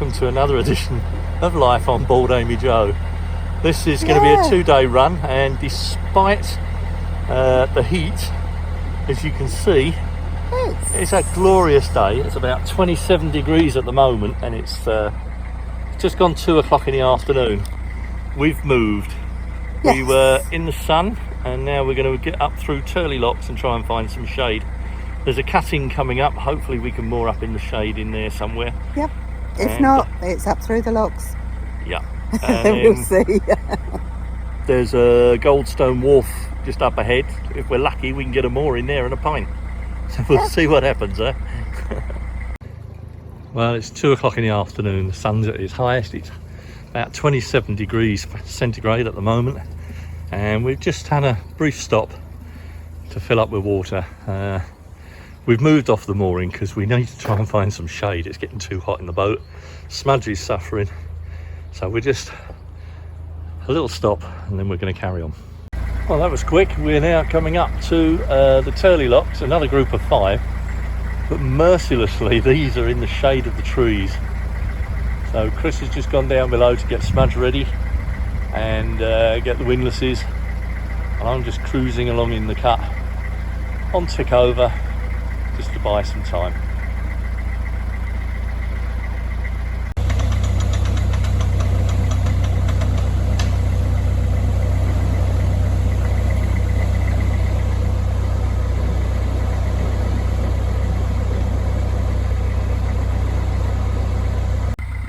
welcome to another edition of Life on Board Amy Joe. This is going to be a 2-day run, and despite the heat, as you can see, it's a glorious day. It's about 27 degrees at the moment, and it's just gone 2 o'clock in the afternoon. We've moved. Yes. We were in the sun, and now we're going to get up through Turley Locks and try and find some shade. There's a cutting coming up. Hopefully we can moor up in the shade in there somewhere. Yep. If not, it's up through the locks. Yeah. We'll see. There's a Goldstone Wharf just up ahead. If we're lucky, we can get a moor in there and a pint. So we'll see what happens there. Well, it's 2 o'clock in the afternoon. The sun's at its highest. It's about 27 degrees centigrade at the moment. And we've just had a brief stop to fill up with water. We've moved off the mooring because we need to try and find some shade. It's getting too hot in the boat. Smudge is suffering. So we're just a little stop and then we're going to carry on. Well, that was quick. We're now coming up to the Turley Locks, another group of 5. But mercilessly, these are in the shade of the trees. So Chris has just gone down below to get Smudge ready and get the windlasses. And I'm just cruising along in the cut on tick over, just to buy some time.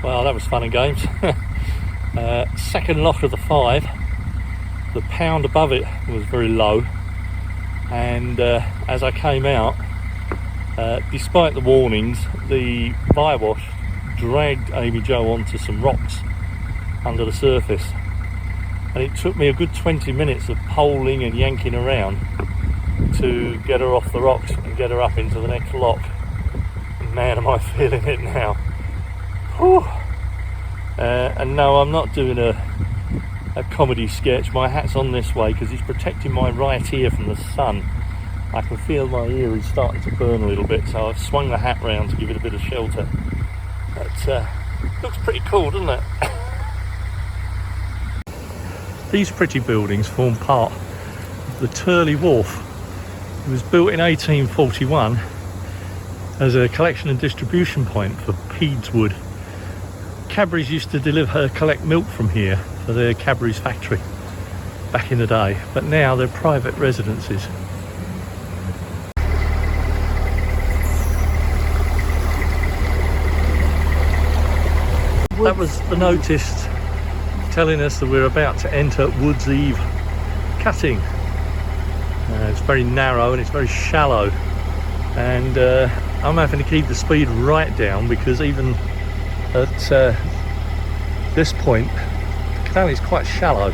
Well, that was fun and games. Second lock of the 5. The pound above it was very low, and as I came out, despite the warnings, the Biwash dragged Amy Joe onto some rocks under the surface, and it took me a good 20 minutes of poling and yanking around to get her off the rocks and get her up into the next lock. Man, am I feeling it now. Whew. And no, I'm not doing a comedy sketch. My hat's on this way because it's protecting my right ear from the sun. I can feel my ear is starting to burn a little bit, so I've swung the hat round to give it a bit of shelter. But looks pretty cool, doesn't it? These pretty buildings form part of the Turley Wharf. It was built in 1841 as a collection and distribution point for Peadswood. Cadbury's used to collect milk from here for their Cadbury's factory back in the day, but now they're private residences. That was the notice telling us that we're about to enter Wood's Eve cutting. It's very narrow and it's very shallow, and I'm having to keep the speed right down because even at this point the canal is quite shallow.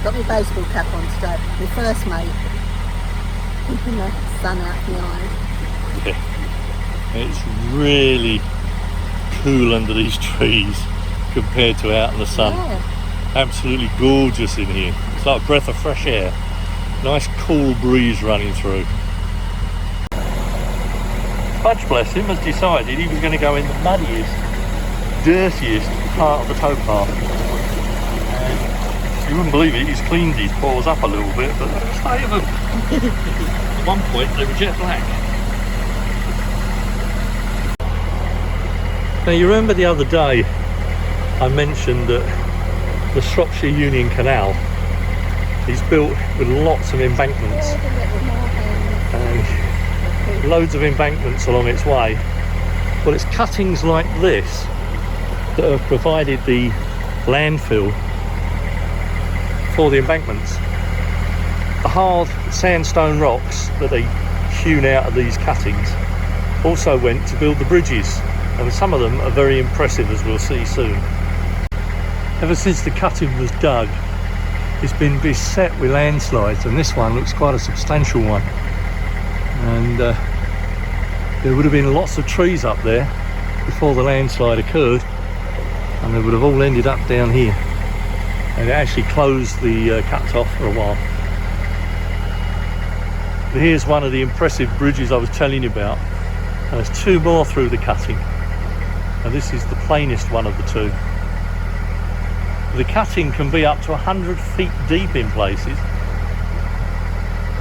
Got my baseball cap on today. My first mate. Keeping the sun out the eyes. Yeah. It's really cool under these trees compared to out in the sun. Yeah. Absolutely gorgeous in here. It's like a breath of fresh air. Nice cool breeze running through. Fudge, bless him, has decided he was going to go in the muddiest, dirtiest part of the towpath. And you wouldn't believe it, he's cleaned his paws up a little bit, but stay of them. At one point they were jet black. Now you remember the other day I mentioned that the Shropshire Union Canal is built with lots of embankments and loads of embankments along its way. Well, it's cuttings like this that have provided the landfill for the embankments. The hard sandstone rocks that they hewn out of these cuttings also went to build the bridges, and some of them are very impressive, as we'll see soon. Ever since the cutting was dug, it's been beset with landslides, and this one looks quite a substantial one. and there would have been lots of trees up there before the landslide occurred, and they would have all ended up down here. And it actually closed the cuts off for a while. But here's one of the impressive bridges I was telling you about, and there's two more through the cutting, and this is the plainest one of the two. The cutting can be up to 100 feet deep in places.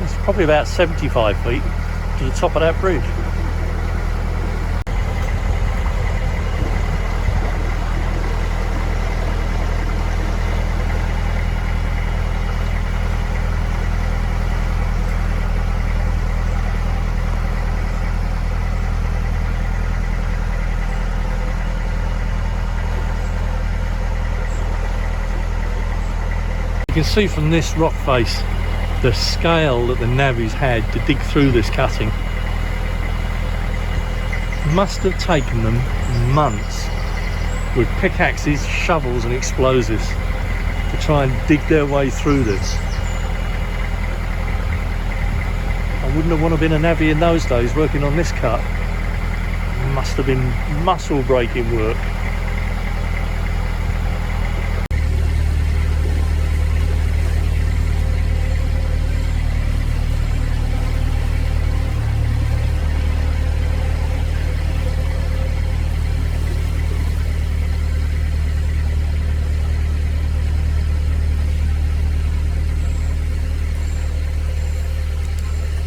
It's probably about 75 feet to the top of that bridge. You can see from this rock face the scale that the navvies had to dig through this cutting. Must have taken them months with pickaxes, shovels and explosives to try and dig their way through this. I wouldn't have want to been a navvy in those days working on this cut. Must have been muscle breaking work.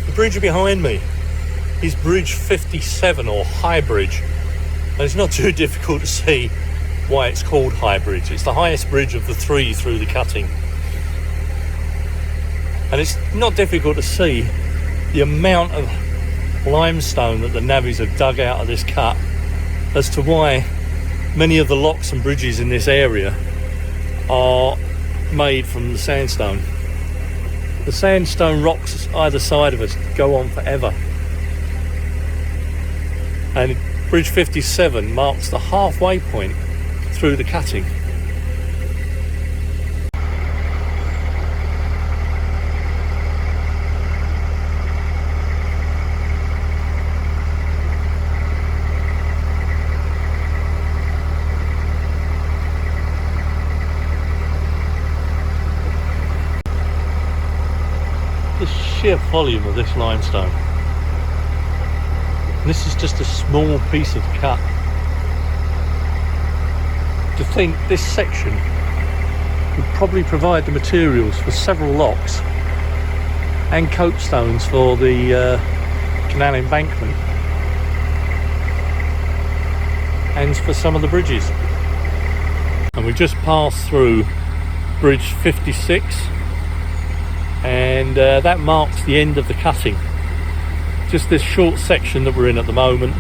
The bridge behind me is Bridge 57, or High Bridge, and it's not too difficult to see why it's called High Bridge. It's the highest bridge of the three through the cutting, and it's not difficult to see the amount of limestone that the navvies have dug out of this cut as to why many of the locks and bridges in this area are made from the sandstone. The sandstone rocks either side of us go on forever. And Bridge 57 marks the halfway point through the cutting. The sheer volume of this limestone. This is just a small piece of the cut. To think this section would probably provide the materials for several locks and copestones for the canal embankment and for some of the bridges. And we just passed through Bridge 56, and that marks the end of the cutting. Just this short section that we're in at the moment,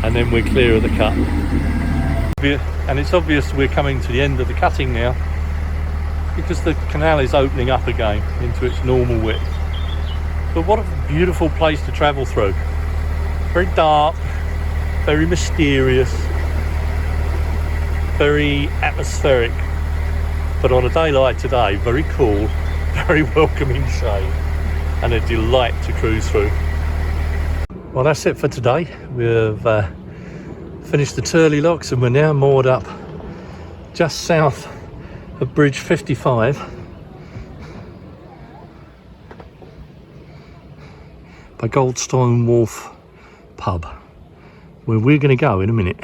and then we're clear of the cut. And it's obvious we're coming to the end of the cutting now, because the canal is opening up again into its normal width. But what a beautiful place to travel through. Very dark, very mysterious, very atmospheric, but on a day like today, very cool, very welcoming shade, and a delight to cruise through. Well, that's it for today. We've finished the Turley locks, and we're now moored up just south of Bridge 55 by Goldstone Wharf pub, where we're going to go in a minute.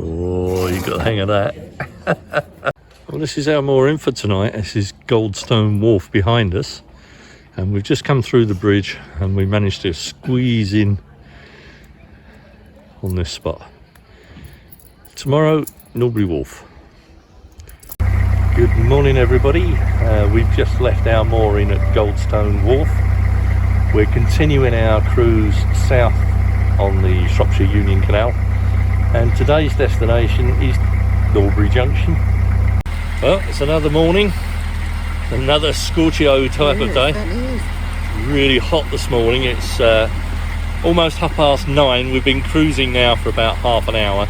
Oh, you got the hang of that. Well, this is our mooring for tonight. This is Goldstone Wharf behind us, and we've just come through the bridge and we managed to squeeze in on this spot. Tomorrow, Norbury Wharf. Good morning, everybody. We've just left our mooring at Goldstone Wharf. We're continuing our cruise south on the Shropshire Union Canal, and today's destination is Norbury Junction. Well, it's another morning, another scorchio type of day. Really hot this morning. It's almost 9:30. We've been cruising now for about half an hour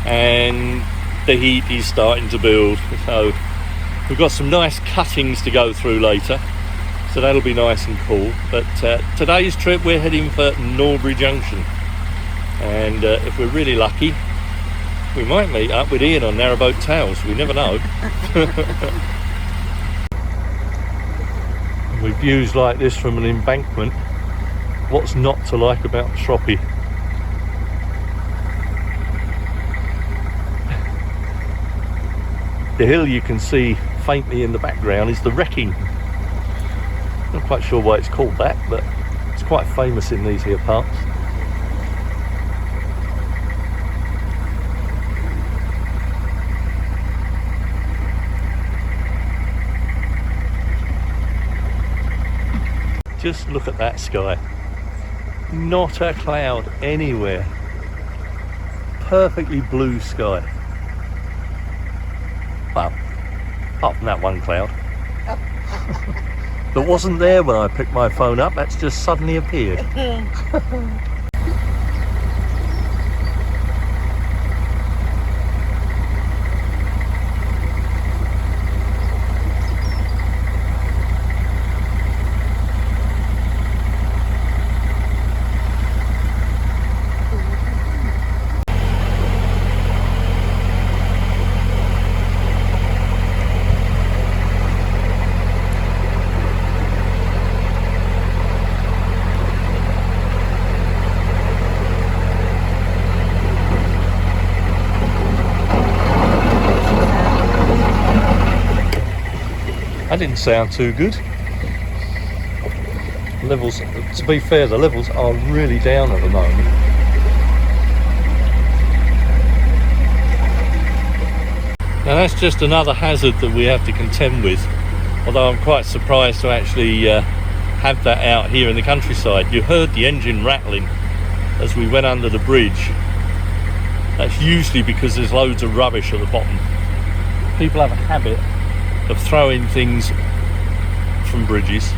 and the heat is starting to build. So we've got some nice cuttings to go through later. So that'll be nice and cool. But today's trip we're heading for Norbury Junction. And if we're really lucky, we might meet up with Ian on Narrowboat Tales. We never know. With views like this from an embankment, what's not to like about Shroppie? The hill you can see faintly in the background is the Wrecking. Not quite sure why it's called that, but it's quite famous in these here parts. Just look at that sky. Not a cloud anywhere. Perfectly blue sky. Well, apart from that one cloud. That wasn't there when I picked my phone up, that's just suddenly appeared. That didn't sound too good. Levels, to be fair, the levels are really down at the moment. Now that's just another hazard that we have to contend with, although I'm quite surprised to actually have that out here in the countryside. You heard the engine rattling as we went under the bridge. That's usually because there's loads of rubbish at the bottom. People have a habit of throwing things from bridges.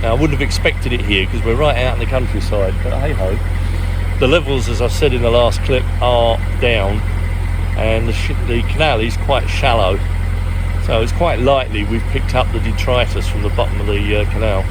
Now I wouldn't have expected it here because we're right out in the countryside, but hey ho. The levels, as I said in the last clip, are down and the canal is quite shallow, so it's quite likely we've picked up the detritus from the bottom of the canal.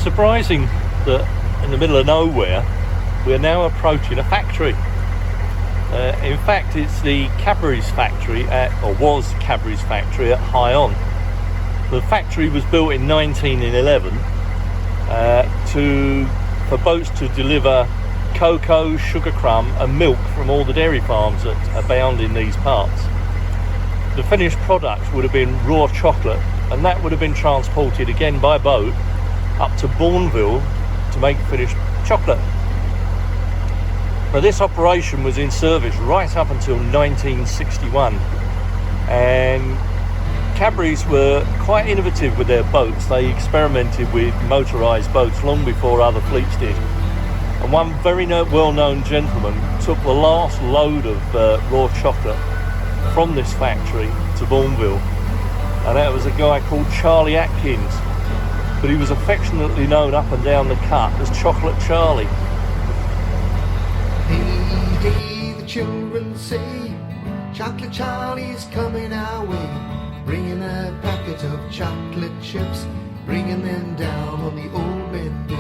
Surprising that in the middle of nowhere we're now approaching a factory. In fact, it's the Cadbury's factory or was Cadbury's factory at High On. The factory was built in 1911 for boats to deliver cocoa, sugar crumb and milk from all the dairy farms that abound in these parts. The finished product would have been raw chocolate, and that would have been transported again by boat up to Bourneville to make finished chocolate. Now this operation was in service right up until 1961, and Cadbury's were quite innovative with their boats. They experimented with motorised boats long before other fleets did, and one very well-known gentleman took the last load of raw chocolate from this factory to Bourneville, and that was a guy called Charlie Atkins, but he was affectionately known up and down the cut as Chocolate Charlie. Hey, hey, the children say, Chocolate Charlie's coming our way, bringing a packet of chocolate chips, bringing them down on the old bended.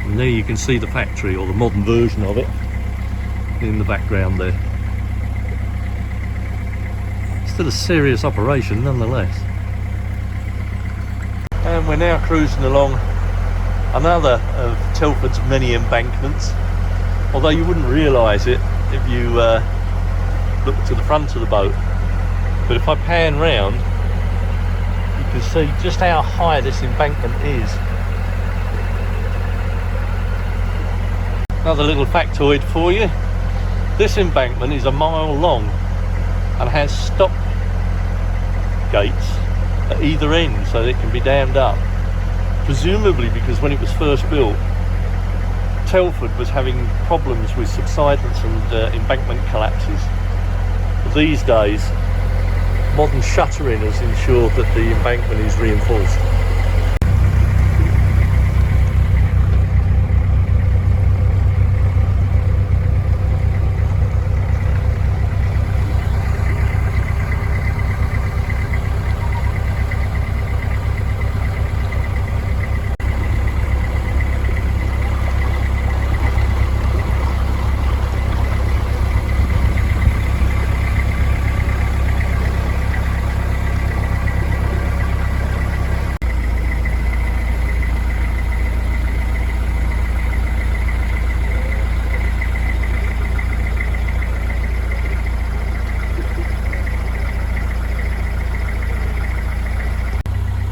And there you can see the factory, or the modern version of it, in the background there. Still a serious operation nonetheless. And we're now cruising along another of Telford's many embankments, although you wouldn't realise it if you look to the front of the boat. But if I pan round, you can see just how high this embankment is. Another little factoid for you. This embankment is a mile long and has stop gates at either end so that it can be dammed up. Presumably because when it was first built, Telford was having problems with subsidence and embankment collapses. But these days, modern shuttering has ensured that the embankment is reinforced.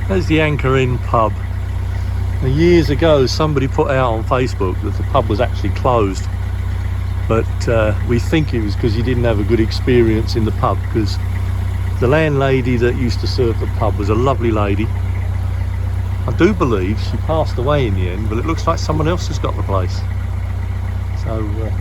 There's the Anchor Inn pub. Now, years ago somebody put out on Facebook that the pub was actually closed, but we think it was because you didn't have a good experience in the pub, because the landlady that used to serve the pub was a lovely lady. I do believe she passed away in the end, but it looks like someone else has got the place. So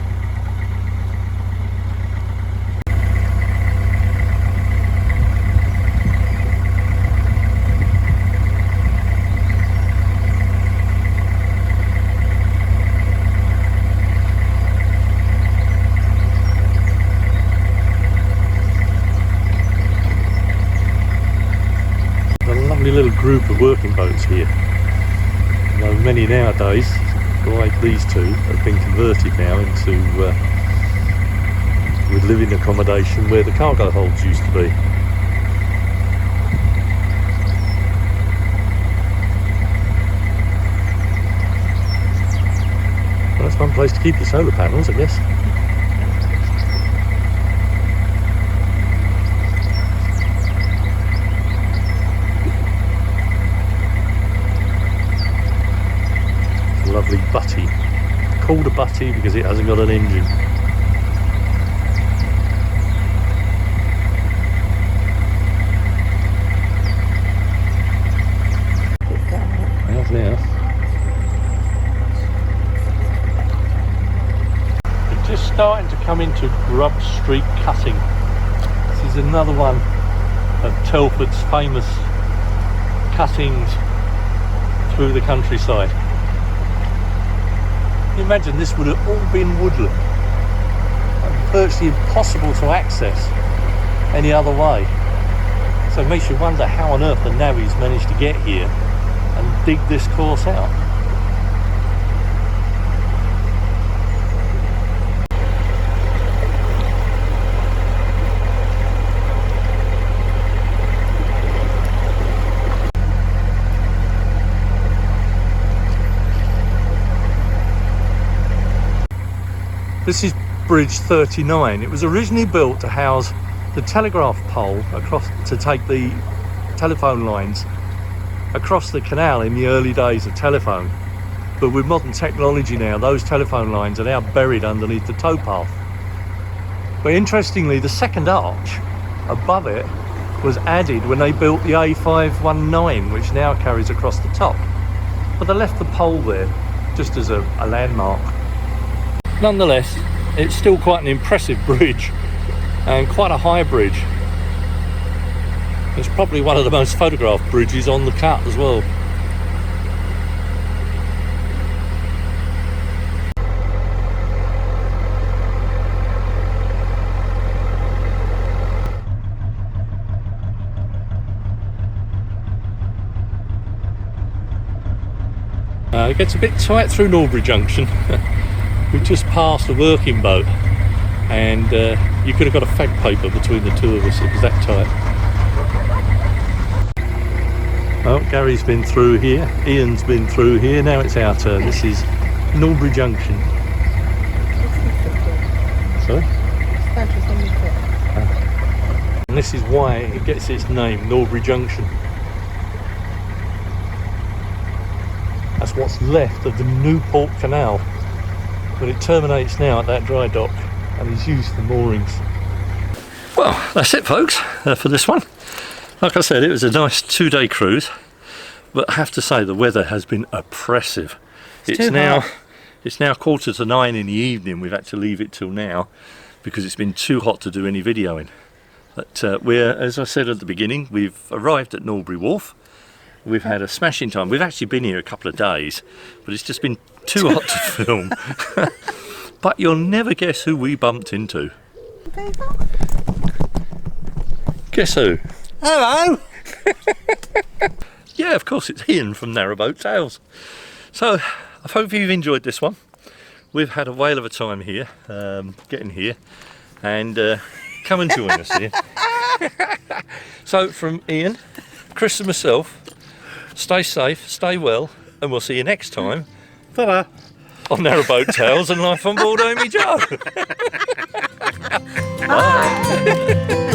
little group of working boats here. Though many nowadays, like these two, have been converted now into with living accommodation where the cargo holds used to be. Well, that's one place to keep your solar panels, I guess. Lovely butty, called a butty because it hasn't got an engine. Now we're just starting to come into Grub Street Cutting. This is another one of Telford's famous cuttings through the countryside. Imagine this would have all been woodland and virtually impossible to access any other way. So it makes you wonder how on earth the navvies managed to get here and dig this course out. This is Bridge 39. It was originally built to house the telegraph pole across, to take the telephone lines across the canal in the early days of telephone. But with modern technology now, those telephone lines are now buried underneath the towpath. But interestingly, the second arch above it was added when they built the A519, which now carries across the top. But they left the pole there just as a landmark. Nonetheless, it's still quite an impressive bridge and quite a high bridge. It's probably one of the most photographed bridges on the cut as well. it gets a bit tight through Norbury Junction. We just passed a working boat, and you could have got a fag paper between the two of us, it was that tight. Oh, Gary's been through here, Ian's been through here, now it's our turn. This is Norbury Junction. Sorry? And this is why it gets its name, Norbury Junction. That's what's left of the Newport Canal, but it terminates now at that dry dock and is used for moorings. Well, that's it folks, for this one. Like I said, it was a nice 2-day cruise, but I have to say the weather has been oppressive. It's now 9:15 in the evening. We've had to leave it till now because it's been too hot to do any videoing. But we're, as I said at the beginning, we've arrived at Norbury Wharf. We've had a smashing time. We've actually been here a couple of days, but it's just been too hot to film. But you'll never guess who we bumped into. Guess who? Hello. Yeah, of course, it's Ian from Narrowboat Tales. So, I hope you've enjoyed this one. We've had a whale of a time here, getting here, and come and join us here. So, from Ian, Chris and myself, stay safe, stay well, and we'll see you next time. Ta-da. On Narrowboat Tales and Life on Board Amy Joe. Bye.